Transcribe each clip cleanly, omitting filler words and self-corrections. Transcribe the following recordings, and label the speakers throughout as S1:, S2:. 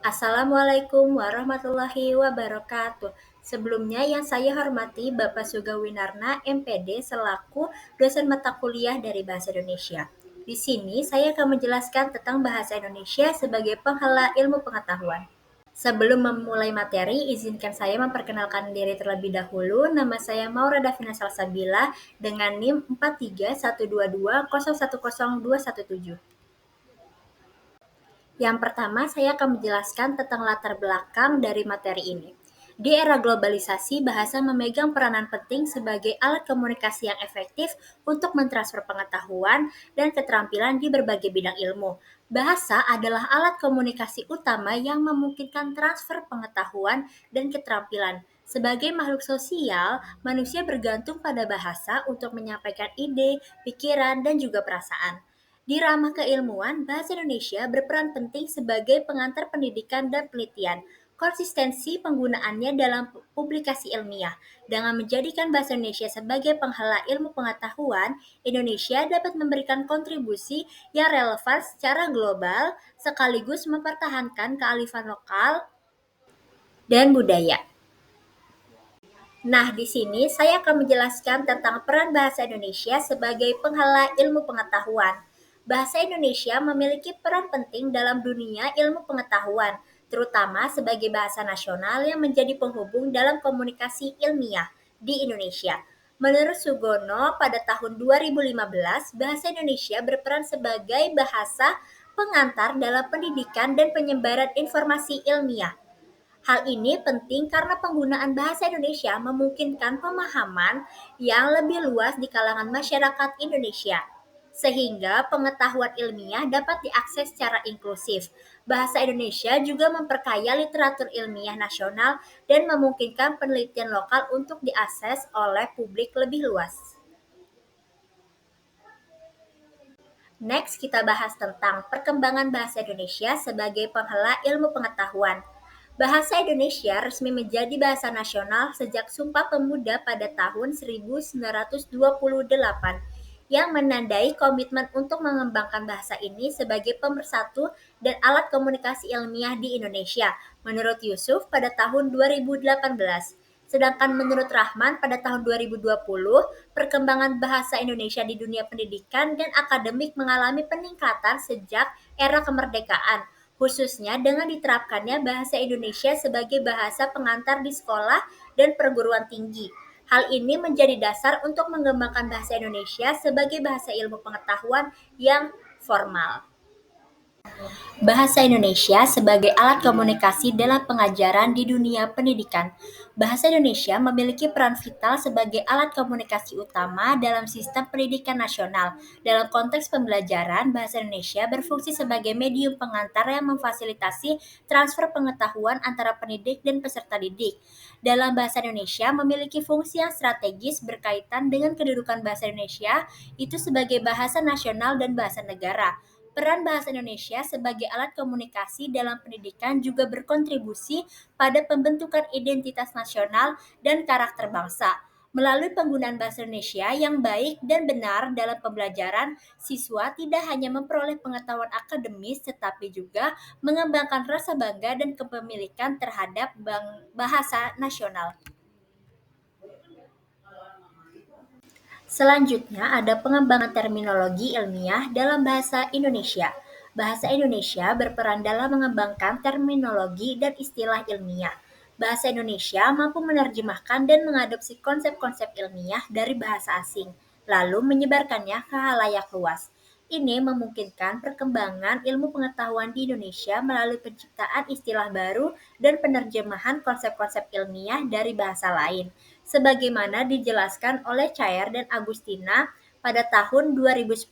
S1: Assalamualaikum warahmatullahi wabarakatuh. Sebelumnya yang saya hormati Bapak Suga Winarna, MPD, selaku dosen mata kuliah dari Bahasa Indonesia. Di sini saya akan menjelaskan tentang Bahasa Indonesia sebagai penghala ilmu pengetahuan. Sebelum memulai materi, izinkan saya memperkenalkan diri terlebih dahulu. Nama saya Maura Davina Salsabila dengan NIM 43122010217. Yang pertama, saya akan menjelaskan tentang latar belakang dari materi ini. Di era globalisasi, bahasa memegang peranan penting sebagai alat komunikasi yang efektif untuk mentransfer pengetahuan dan keterampilan di berbagai bidang ilmu. Bahasa adalah alat komunikasi utama yang memungkinkan transfer pengetahuan dan keterampilan. Sebagai makhluk sosial, manusia bergantung pada bahasa untuk menyampaikan ide, pikiran, dan juga perasaan. Di ranah keilmuan, bahasa Indonesia berperan penting sebagai pengantar pendidikan dan penelitian. Konsistensi penggunaannya dalam publikasi ilmiah. Dengan menjadikan bahasa Indonesia sebagai penghala ilmu pengetahuan, Indonesia dapat memberikan kontribusi yang relevan secara global sekaligus mempertahankan kearifan lokal dan budaya. Nah, di sini saya akan menjelaskan tentang peran bahasa Indonesia sebagai penghala ilmu pengetahuan. Bahasa Indonesia memiliki peran penting dalam dunia ilmu pengetahuan, terutama sebagai bahasa nasional yang menjadi penghubung dalam komunikasi ilmiah di Indonesia. Menurut Sugono, pada tahun 2015, bahasa Indonesia berperan sebagai bahasa pengantar dalam pendidikan dan penyebaran informasi ilmiah. Hal ini penting karena penggunaan bahasa Indonesia memungkinkan pemahaman yang lebih luas di kalangan masyarakat Indonesia, sehingga pengetahuan ilmiah dapat diakses secara inklusif. Bahasa Indonesia juga memperkaya literatur ilmiah nasional dan memungkinkan penelitian lokal untuk diakses oleh publik lebih luas. Next, kita bahas tentang perkembangan bahasa Indonesia sebagai penghala ilmu pengetahuan. Bahasa Indonesia resmi menjadi bahasa nasional sejak Sumpah Pemuda pada tahun 1928 yang menandai komitmen untuk mengembangkan bahasa ini sebagai pemersatu dan alat komunikasi ilmiah di Indonesia, menurut Yusuf pada tahun 2018. Sedangkan menurut Rahman pada tahun 2020, perkembangan bahasa Indonesia di dunia pendidikan dan akademik mengalami peningkatan sejak era kemerdekaan, khususnya dengan diterapkannya bahasa Indonesia sebagai bahasa pengantar di sekolah dan perguruan tinggi. Hal ini menjadi dasar untuk mengembangkan bahasa Indonesia sebagai bahasa ilmu pengetahuan yang formal. Bahasa Indonesia sebagai alat komunikasi dalam pengajaran di dunia pendidikan. Bahasa Indonesia memiliki peran vital sebagai alat komunikasi utama dalam sistem pendidikan nasional. Dalam konteks pembelajaran, bahasa Indonesia berfungsi sebagai medium pengantar yang memfasilitasi transfer pengetahuan antara pendidik dan peserta didik. Dalam bahasa Indonesia memiliki fungsi yang strategis berkaitan dengan kedudukan bahasa Indonesia itu sebagai bahasa nasional dan bahasa negara. Peran bahasa Indonesia sebagai alat komunikasi dalam pendidikan juga berkontribusi pada pembentukan identitas nasional dan karakter bangsa. Melalui penggunaan bahasa Indonesia yang baik dan benar dalam pembelajaran, siswa tidak hanya memperoleh pengetahuan akademis tetapi juga mengembangkan rasa bangga dan kepemilikan terhadap bahasa nasional. Selanjutnya ada pengembangan terminologi ilmiah dalam bahasa Indonesia. Bahasa Indonesia berperan dalam mengembangkan terminologi dan istilah ilmiah. Bahasa Indonesia mampu menerjemahkan dan mengadopsi konsep-konsep ilmiah dari bahasa asing, lalu menyebarkannya ke khalayak luas. Ini memungkinkan perkembangan ilmu pengetahuan di Indonesia melalui penciptaan istilah baru dan penerjemahan konsep-konsep ilmiah dari bahasa lain, sebagaimana dijelaskan oleh Cair dan Agustina pada tahun 2010.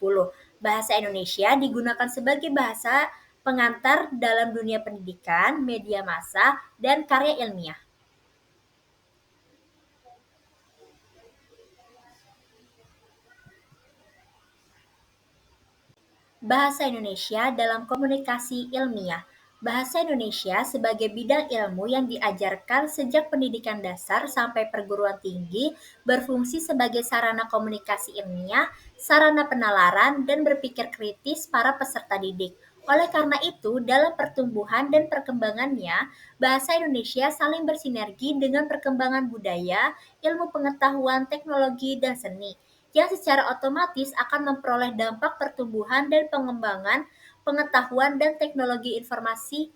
S1: Bahasa Indonesia digunakan sebagai bahasa pengantar dalam dunia pendidikan, media massa, dan karya ilmiah. Bahasa Indonesia dalam komunikasi ilmiah. Bahasa Indonesia sebagai bidang ilmu yang diajarkan sejak pendidikan dasar sampai perguruan tinggi berfungsi sebagai sarana komunikasi ilmiah, sarana penalaran, dan berpikir kritis para peserta didik. Oleh karena itu, dalam pertumbuhan dan perkembangannya, bahasa Indonesia saling bersinergi dengan perkembangan budaya, ilmu pengetahuan, teknologi, dan seni, yang secara otomatis akan memperoleh dampak pertumbuhan dan pengembangan pengetahuan dan teknologi informasi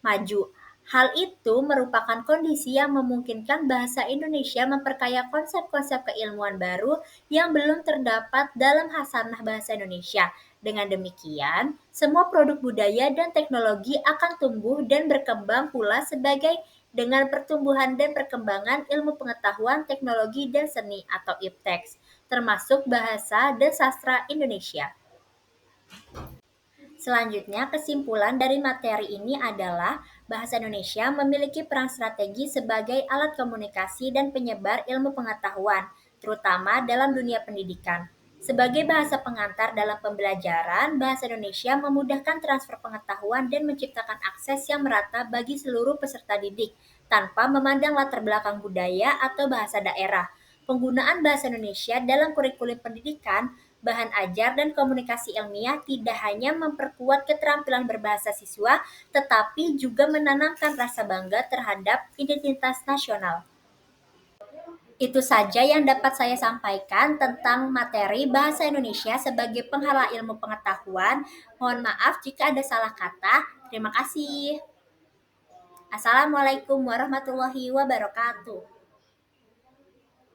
S1: maju. Hal itu merupakan kondisi yang memungkinkan bahasa Indonesia memperkaya konsep-konsep keilmuan baru yang belum terdapat dalam khasanah bahasa Indonesia. Dengan demikian, semua produk budaya dan teknologi akan tumbuh dan berkembang pula sebagai dengan pertumbuhan dan perkembangan ilmu pengetahuan, teknologi, dan seni atau IPTEX, termasuk bahasa dan sastra Indonesia. Selanjutnya, kesimpulan dari materi ini adalah bahasa Indonesia memiliki peran strategi sebagai alat komunikasi dan penyebar ilmu pengetahuan, terutama dalam dunia pendidikan. Sebagai bahasa pengantar dalam pembelajaran, bahasa Indonesia memudahkan transfer pengetahuan dan menciptakan akses yang merata bagi seluruh peserta didik, tanpa memandang latar belakang budaya atau bahasa daerah. Penggunaan bahasa Indonesia dalam kurikulum pendidikan, bahan ajar, dan komunikasi ilmiah tidak hanya memperkuat keterampilan berbahasa siswa, tetapi juga menanamkan rasa bangga terhadap identitas nasional. Itu saja yang dapat saya sampaikan tentang materi bahasa Indonesia sebagai penghala ilmu pengetahuan. Mohon maaf jika ada salah kata. Terima kasih. Assalamualaikum warahmatullahi wabarakatuh.